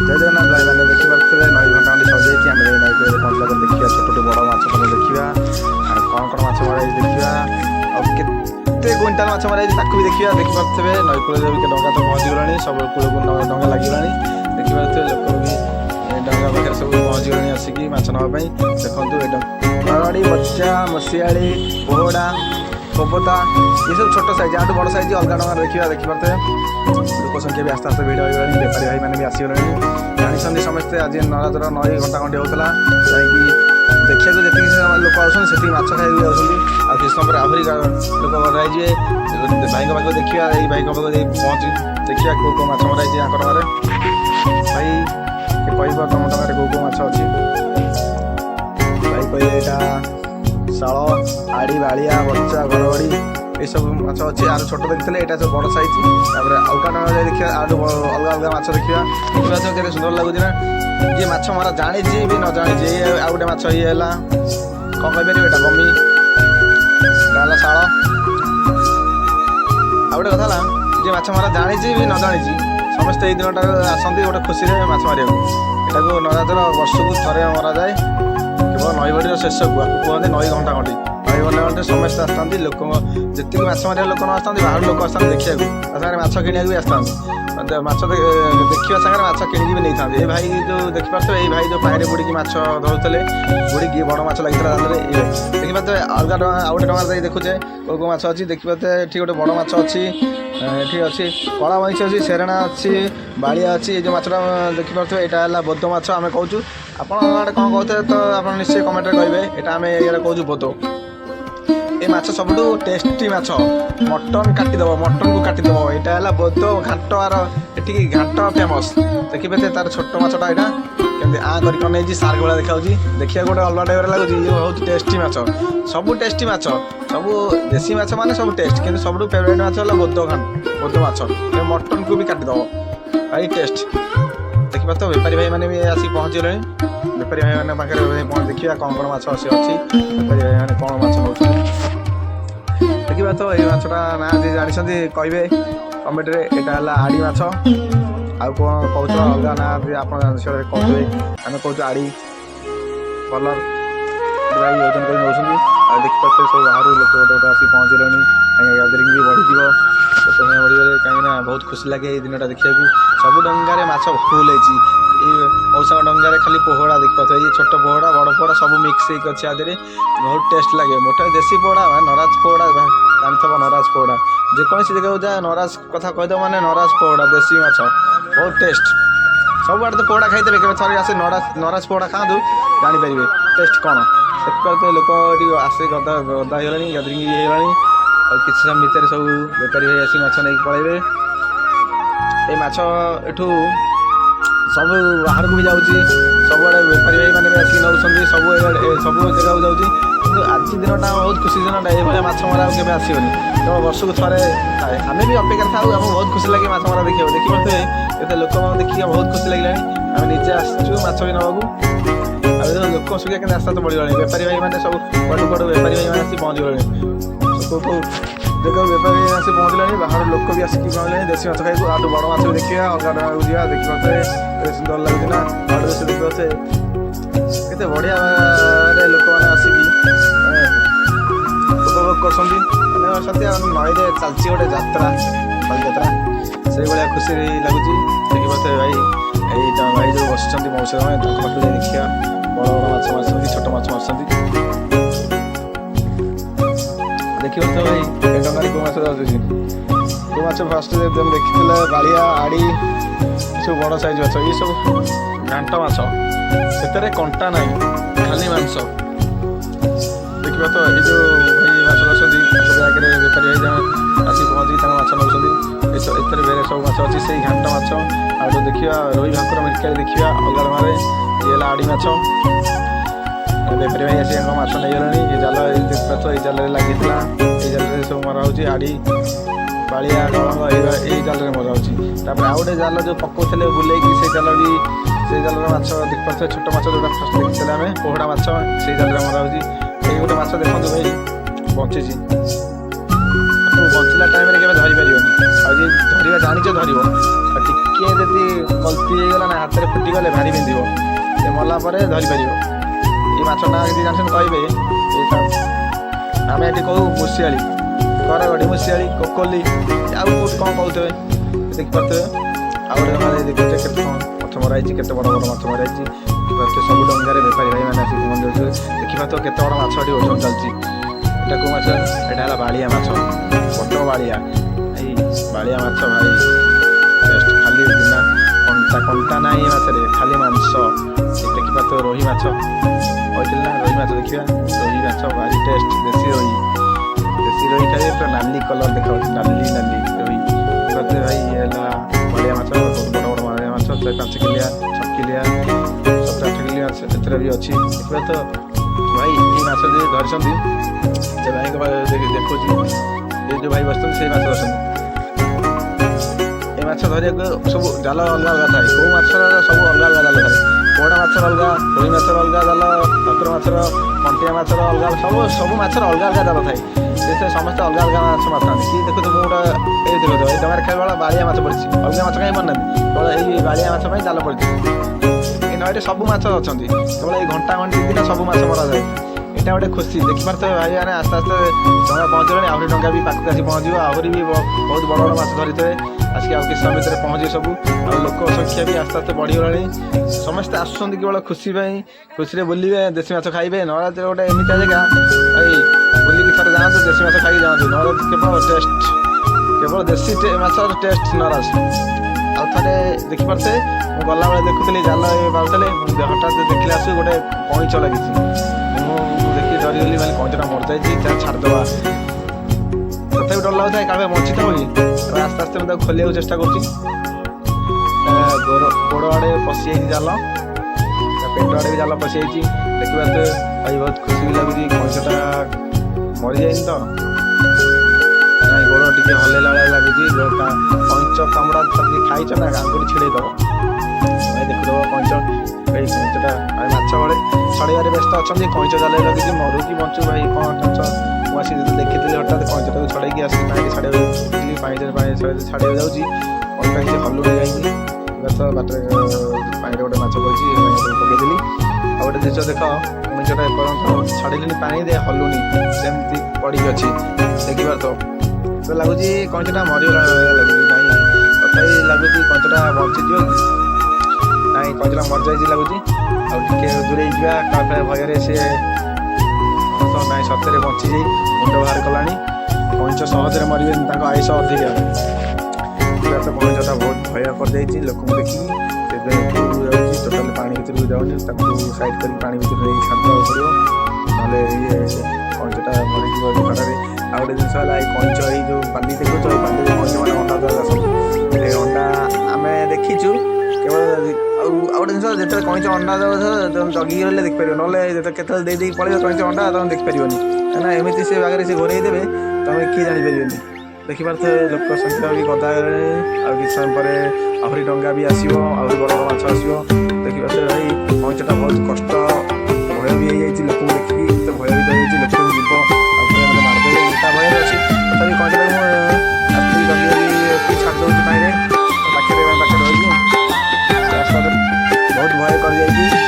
जय जगन्नाथ भाई मैंने देखिपे नई घंटाटी सजाई आम नई कूल पहुँचला पर देखा छोट बड़ माछ सब देखा कौन कौन माछ मरा देखा आते क्विंटाल माछ मरा भी देखा देखिपे नई कूल डंगा तो पहुँची गला सब कूल को डंगा लगे देखिपे लोक भी डंगा पाखे सब पहुँची गले आसिक माछ नापी देखते मरवाड़ी बच्चा मसीआड़ी पोहड़ा कोबता ये सब छोट साइज आठ बड़ साइज अलग डंगा देखा देखिपे लोक संख्या भी आस्ते आस्ते भिड़ हो गला बेपारी भाई मैंने भी आसगले जानी समस्ते आज नराजर नई घंटा घंटे होता जा देखा जी लोक आसती माछ खाई आसती आ किस समय आहरी लोक मराइजे भाई पाख देखा ये भाई पाख पहुँची देखा कौ कौ माछ मराई डंगार भाई कह तुम डंगार कौ कौ माछ अच्छी भाई कहे यहाँ शाल आड़ी बाड़िया बच्चा घरबाड़ी ये सब माछ अच्छी आर छोट देखते यहाँ सब बड़ साइज अलग डंगा देखिए आलू अलग अलग माछ देखा देखा सुंदर लगुच ना जी माछ मरा जानी भी न जानी आउ गोटे माछ ये है कौन कहीपर यहाँ बमी है शाल आ गोटे कथा जी माछ मरा जानी भी न जानी समस्ते ये दिन आसती गोटे खुशी माछ मारे यहाँ नराजर वर्ष को थे मरा जाए केवल नईबड़ी शेष को कहते नई घंटा घंटी नई घंटा घंटे समस्ते आसती लोक जी माछ मारे लोक न आसता बाहर लोक आसता देखा सागर माछ किणा भी आसता माछ देखा सागर माछ किणिकी भी नहीं था ये भाई जो देखिपे ये भाई जो पाए बुड़ी माछ धरुले बुड़ी बड़ माछ लगी देखिपे अलग आउ गोटे डंगार देखुचे कौ कौ माछ अच्छी देखिपे ठीक गोटे बड़ माछ अच्छी ठीक अच्छी कला मईस अच्छी सेरेना अच्छी बाड़िया अच्छी ये जो माछटा देखिपे यहाँ है बोद माछ आम कहूँ आपड़े कौन कहते तो आप निश्चय कमेंट कहे यहाँ आम ये कहूँ बोद ये माछ सब टेस्टी माछ मटन काटिदेव मटन को काटिदेव यहाँ है बोद घाट आर ये घाट फेमस देखिपे तार छोट माछटा यहाँ केमती आ कर नहीं सार्क भाया देखा देखिए गोटे अलग टाइप लगुच ये बहुत टेस्टी माछ सब टेस्टी माछ सब देसी माछ मैंने सब टेस्ट कि सब फेवरेट माछ है बोद माछ मटन को भी काटिदेव भाई टेस्ट देखिए तो बेपारी भाई मैंने भी आसिक पहुँची गले बेपारी भाई मैंने पाखे देखिए कौन कौन माछ अच्छी बेपारी भाई मैंने कौन माछ नौ देखिए तो ये माछटा ना जी जानी कहे कमेंट यहाँ है आड़ी माछ आउ कौन कौच अलग ना आप कहते आम कौच आड़ी कलर भाई ओजन कर नौ देखिए सब बाहर लोक गोटे गोटे आसिक पहुँच गले गैदरिंग भी बढ़ीज लोक बढ़ीगले कहीं बहुत खुशी लगे ये दिन देखा सब डंगार माछ फुल ये मौसा डंगार खाली पोहड़ा देखिए ये छोट पोहड़ा बड़ पोहड़ा सब मिक्स होकर अच्छे आदि बहुत टेस्ट लगे मोटे देसी पोहड़ा नराज पोहड़ा जानते नराज पोहड़ा जेकोसी जगह जा नराज कथा कहीदेव मैंने नराज पोहड़ा देसी माछ बहुत टेस्ट सब आड़े तो पोहड़ा खाई केवल थोड़े आसे नराज पोहड़ा खाँतु जानीपर टेस्ट कौन देखिए लोक ये आसे गदा गदा हो गैदरिंग भी होगा और किसी समय भितर सब बेपारी भाई आसी माछ नहीं पलैबे ये माछ एठू सब बाहर को भी जाऊँगी सबुआड़े बेपारी भाई मैंने भी आसिक नौ सब जगह जाऊँगी कि आज दिनटा बहुत खुशी दिनटा ये माछ मरा के आसोनी तो वर्ष को थे थाए आम भी अपेक्षा था आमको बहुत खुशी लगे माछ मरा देखा देखिए ये लोक देखिए बहुत खुशी लगे आम निजे आसचु माछ भी नवाक लोक संख्या के आस्ते आस्ते बढ़ीगले बेपारी भाई मैंने सब बड़ू बड़ू बेपारी भाई मैंने आसिक पहुँच गले देखो बेपारी आसी पहुँचले बाहर लोक भी आसिक पहुँचले देसी माछ खाई आठ बड़ माछ भी देखा अलग डंगा जावा देखिए सुंदर लगे ना आड़ से देखिए केते बढ़िया लोक मैंने आसिक उपभोग कर नईरे चलती गोटे जात्रा बालीजात्रा से भाया खुशी लगुच देखिए भाई भाई जो बस मौसा मैंने पाखे देखिए बड़ बड़ माछ मार छोट माछ मार देखिए तो भाई डंगार कौ माछ जाऊँगी जो माछ फास्ट देखी बाड़िया आड़ी सब बड़ साइज माछ ये सब घाट माछ से कंटा ना खाली मांस देखिए तो ये जो भाई माछ आसती आगे बेपारी भाई जन आसिक पहुँची माछ नौ सब माछ अच्छी से घाट माछ आ जो देखा रोही भाकुर मिरकाली देखा अलग मारे ये आड़ी माछ बेपारी भाई आसिक माछ नहीं गले ये जाल ये जाल लगी ये जाल सब मरा हो आड़ी बाड़िया कलंग ये जाल मरा हो आउ गए जाल जो पकाउले बुले से जाल भी से जाल माछ देखिए छोट माछ जो फास्ट देखते आम पोहड़ा माछ से जाल मरा हो गोटे माछ देखो भाई बची बचला टाइम धरी पार धरवा जानी धर ଟିକିଏ ଯଦି ଗଲତି ହେଇଗଲା ନା ହାତରେ ଫୁଟିଗଲେ ଭାରି ବିନ୍ଧିବ। ସେ ମଲା ପରେ ଧରିପାରିବ। ଏଇ ମାଛ ନାଁ ଯଦି ଜାଣିଛନ୍ତି କହିବେ। ଏଇଟା ଆମେ ଏଠି କହୁ ମୁସିଆଳି, କରଗଡ଼ି, ମୁସିଆଳି, କୋକୋଲି, ଆଉ କେଉଁଠି କ'ଣ କହୁଥିବେ ଦେଖିପାରୁଥିବେ। ଆଉ ଗୋଟେ ଡଙ୍ଗା ଦେଖୁଥିବେ କେତେ କ'ଣ ମାଛ ମରା ହେଇଛି, କେତେ ବଡ଼ ବଡ଼ ମାଛ ମରା ହେଇଛି ଦେଖିପାରୁଥିବେ। ସବୁ ଡଙ୍ଗାରେ ବେପାରୀ ଭାଇମାନେ ଆସିକି ପହଞ୍ଚି ଦେଖିପାରୁଥିବେ କେତେ ବଡ଼ ମାଛ ଏଠି ଓଜନ ଚାଲିଛି। ଏଇଟା କେଉଁ ମାଛ? ଏଇଟା ହେଲା ବାଳିଆ ମାଛ, ବଡ଼ ବାଳିଆ। ଏଇ ବାଳିଆ ମାଛ ଭାଇ ଟେଷ୍ଟ, ଖାଲି ବିନା କଣ୍ଟା ନାହିଁ ଏ ମାଛରେ, ଖାଲି ମାଂସ। ଦେଖିପାରୁଥିବେ ରୋହି ମାଛ, କହିଥିଲି ନା ରୋହି ମାଛ ଦେଖିବା। ରୋହି ମାଛ ଭାରି ଟେଷ୍ଟ, ଦେଶୀ ରୋହି ଖାଇବେ ପୁରା ନାଲି କଲର୍ ଦେଖାଯାଉଛି, ନାଲି ରୋହି। ଦେଖିପାରୁଥିବେ ଭାଇ ଇଏ ହେଲା ବାଳିଆ ମାଛ, ବଡ଼ ବଡ଼ ବାଳିଆ ମାଛ 5 କିଲିଆ 6 କିଲିଆ 7-8 କିଲିଆ ଏଥିରେ ବି ଅଛି। ଦେଖିପାରୁଥିବେ ଭାଇ ଏଇ ମାଛ ଯଦି ଧରିଛନ୍ତି ସେ ଭାଇଙ୍କ ଦେଖୁଛି, ଏ ଯେଉଁ ଭାଇ ବସିଛନ୍ତି ସେଇ ମାଛ ଧରିଛନ୍ତି। ଏ ମାଛ ଧରିବାକୁ ସବୁ ଜାଲ ଅଲଗା ଅଲଗା ଥାଏ, କେଉଁ ମାଛର ସବୁ ଅଲଗା ଅଲଗା ଜାଲ ଥାଏ। ପୋହଳା ମାଛର ଅଲଗା, ରୋହି ମାଛର ଅଲଗା ଜାଲ, ଭାକୁର ମାଛର, କଣ୍ଟିଆ ମାଛର ଅଲଗା, ସବୁ ମାଛର ଅଲଗା ଅଲଗା ଜାଲ ଥାଏ। ସେ ସମସ୍ତେ ଅଲଗା ଅଲଗା ମାଛ ମାରିଥାନ୍ତି। କି ଦେଖୁଛୁ ମୁଁ ଗୋଟେ ଏଇ ଦେଖୁଥିବ ଏଇ ଡଙ୍ଗାରେ ଖାଇବା ବେଳ ବାଳିଆ ମାଛ ପଡ଼ିଛି, ଅଲଗା ମାଛ କାହିଁ ପଡ଼ିନାହାନ୍ତି, କେବଳ ଏଇ ବାଳିଆ ମାଛ ପାଇଁ ଜାଲ ପଡ଼ିଛି। ଏଇ ନଈରେ ସବୁ ମାଛ ଅଛନ୍ତି, କେବଳ ଏଇ ଘଣ୍ଟା ଦିନ ସବୁ ମାଛ ମରାଯାଏ। ଏଇଟା ଗୋଟେ ଖୁସି। ଦେଖିପାରୁଥିବେ ଭାଇମାନେ ଆସ୍ତେ ଆସ୍ତେ ଡଙ୍ଗା ପହଞ୍ଚିଲାଣି, ଆହୁରି ଡଙ୍ଗା ବି ପାଖକୁ ଆସି ପହଞ୍ଚିବ, ଆହୁରି ବି ବହୁତ ବଡ଼ ବଡ଼ ମାଛ ଧରିଥିବେ ଆସିକି ଆଉ କିଛି ସମୟ ଭିତରେ ପହଞ୍ଚିବେ ସବୁ। ଆଉ ଲୋକ ସଂଖ୍ୟା ବି ଆସ୍ତେ ଆସ୍ତେ ବଢ଼ିଗଲାଣି। ସମସ୍ତେ ଆସୁଛନ୍ତି କେବଳ ଖୁସି ପାଇଁ, ଖୁସିରେ ବୁଲିବେ, ଦେଶୀ ମାଛ ଖାଇବେ। ନରାଜ ଗୋଟେ ଏମିତିଆ ଜାଗା ଭାଇ, ବୁଲିକି ଥରେ ଯାଆନ୍ତୁ, ଦେଶୀ ମାଛ ଖାଇକି ଯାଆନ୍ତୁ। ନରାଜ କେବଳ ଟେଷ୍ଟ, କେବଳ ଦେଶୀ ମାଛର ଟେଷ୍ଟ ନରାଜ। ଆଉ ଥରେ ଦେଖିପାରୁଥିବେ ମୁଁ ଗଲାବେଳେ ଦେଖୁଥିଲି ଜାଲ ବାଉଥିଲେ, ହଠାତ୍ ଦେଖିଲେ ଆସୁ ଗୋଟେ କଇଁଚ ଲାଗିଛି। ମୁଁ ଦେଖି ଡରିଗଲି, ମାନେ କଇଁଚଟା ମରିଯାଇଛି, ତାକୁ ଛାଡ଼ିଦେବା। ତଥାପି ଡର ଲାଗୁଥାଏ କାଳେ ବଞ୍ଚିଥିବ କି। ଆସ୍ତେ ଆସ୍ତେ ମୁଁ ତାକୁ ଖୋଲିବାକୁ ଚେଷ୍ଟା କରୁଛି। ଗୋଡ଼ ଆଡ଼େ ପଶିଯାଇଛି ଜାଲ, ପେଟ ଆଡ଼େ ବି ଜାଲ ପଶିଯାଇଛି। ଦେଖିପାରୁଥିବେ ଭାଇ ବହୁତ ଖୁସି ବି ଲାଗୁଛି, କଇଁଚଟା ମରିଯାଇନି ତ, ନାଇଁ ଗୋଡ଼ ଟିକେ ହଲେଇଲା ଭଳିଆ ଲାଗୁଛି। କଇଁଚ କାମୁଡ଼ା ଥରେ ଖାଇଛ ନା, ଆଙ୍ଗୁଠି ଛିଡ଼େଇଦେବ। ଭାଇ ଦେଖୁଦେବ କଇଁଚ, ଏଇ କଇଁଚଟା ଭାଇ ମାଛ ଭଳି ଛଡ଼େଇବାରେ ବ୍ୟସ୍ତ ଅଛନ୍ତି। କଇଁଚ ଜାଲରେ ଲାଗିଛି, ମରୁ କି ବଞ୍ଚୁ ଭାଇ କ'ଣ ଟେନସ। ମୁଁ ଆସିକି ଦେଖିଥିଲି ହଠାତ୍ କଇଁଚଟାକୁ ଛଡ଼େଇକି ଆସିକି ପାଣିରେ ଛାଡ଼ିବାକୁ ଛାଡ଼ିବାକୁ ଯାଉଛି, କଇଁଚଟା କିଛି ହଲୁନି ଯାଇକି। ବାଟରେ ପାଣିରେ ଗୋଟେ ମାଛ ପଡ଼ିଛି, ପକେଇଦେଲି। ଆଉ ଗୋଟେ ଜିନିଷ ଦେଖ, କଇଁଚଟା ଏପର୍ଯ୍ୟନ୍ତ ଛାଡ଼ିଲିନି ପାଣିରେ, ହଲୁନି, ସେମିତି ପଡ଼ିକି ଅଛି। ଦେଖିପାରୁଥିବ ତ ଲାଗୁଛି କଇଁଚଟା ମରିଗଲା ଲାଗୁଛି, ନାଇଁ ତଥାପି ଲାଗୁଛି କଇଁଚଟା ବଞ୍ଚିଯିବ କି ନାଇଁ, କଇଁଚଟା ମରିଯାଇଛି ଲାଗୁଛି। ଆଉ ଟିକେ ଦୂରେଇ ଯିବା, କାଳେ ଭୟରେ ସିଏ ନାଇଁ ସତରେ ବଞ୍ଚିଯାଇ ମୁଣ୍ଡ ବାହାର କଲାଣି। କଇଁଚ ସହଜରେ ମରିବେନି, ତାଙ୍କ ଆୟୁଷ ଅଧିକା। ତ କଇଁଚଟା ବହୁତ ଭୟ କରିଯାଇଛି ଲୋକଙ୍କୁ ଦେଖିକି, ସେଥିପାଇଁ ଉପରକୁ ଯାଉଛି, ଟୋଟାଲି ପାଣି ଭିତରକୁ ଯାଉନି। ତାକୁ ସାଇଡ଼୍ କରି ପାଣି ଭିତରେ ନେଇ ଛାଡ଼ିଦେବାକୁ ପଡ଼ିବ, ନହେଲେ ଇଏ କଇଁଚଟା ମରିଯିବ ଖରାରେ। ଆଉ ଗୋଟେ ଜିନିଷ ହେଲା, ଏଇ କଇଁଚ ଏଇ ଯେଉଁ ବାଲି ଦେଖୁଛ, ଏଇ ବାଲିରେ କଇଁଚମାନେ ଅଣ୍ଡା ଦେବାକୁ ଆସନ୍ତି। ଏ ଅଣ୍ଡା ଆମେ ଦେଖିଛୁ କେବଳ। ଆଉ ଗୋଟେ ଜିନିଷ, ଯେତେବେଳେ କଇଁଚ ଅଣ୍ଡା ଦେବ ତମେ ଜଗିକି ରହିଲେ ଦେଖିପାରିବ, ନହେଲେ କେତେବେଳେ ଦେଇକି ପଳେଇବ କଇଁଚ ଅଣ୍ଡା, ତମେ ଦେଖିପାରିବନି। କାହିଁକିନା ଏମିତି ସେ ବାଗରେ ସେ ଘୋରେଇ ଦେବେ, ତମେ କିଏ ଜାଣିପାରିବେନି। ଦେଖିପାରୁଥିବେ ଲୋକ ସଂଖ୍ୟା ବି ଗଦା ହେଲେଣି। ଆଉ କିଛି ସମୟ ପରେ ଆହୁରି ଡଙ୍ଗା ବି ଆସିବ, ଆହୁରି ବଡ଼ ବଡ଼ ମାଛ ଆସିବ। ଦେଖିପାରୁଥିବେ ଭାଇ କଇଁଚଟା ବହୁତ କଷ୍ଟ, ଭୟ ବି ହେଇଯାଇଛି ଲୋକଙ୍କୁ ଦେଖିକି, ଏତେ ଭୟଭୀତ ହେଇଯାଇଛି ଲୋକ ଯିବ ଆଉ ମାରିଦେବେ ତା ଭୟରେ ଅଛି। ତଥାପି କଇଁଚଟାକୁ ମୁଁ ଆସିକି ଜଗି ଛାଡ଼ି ଦେଉଛି ପାଣିରେ, ପାଖରେ ରହିକି। ସେ ଆସ୍ତେ ବହୁତ ଭୟ କରିଯାଇଛି।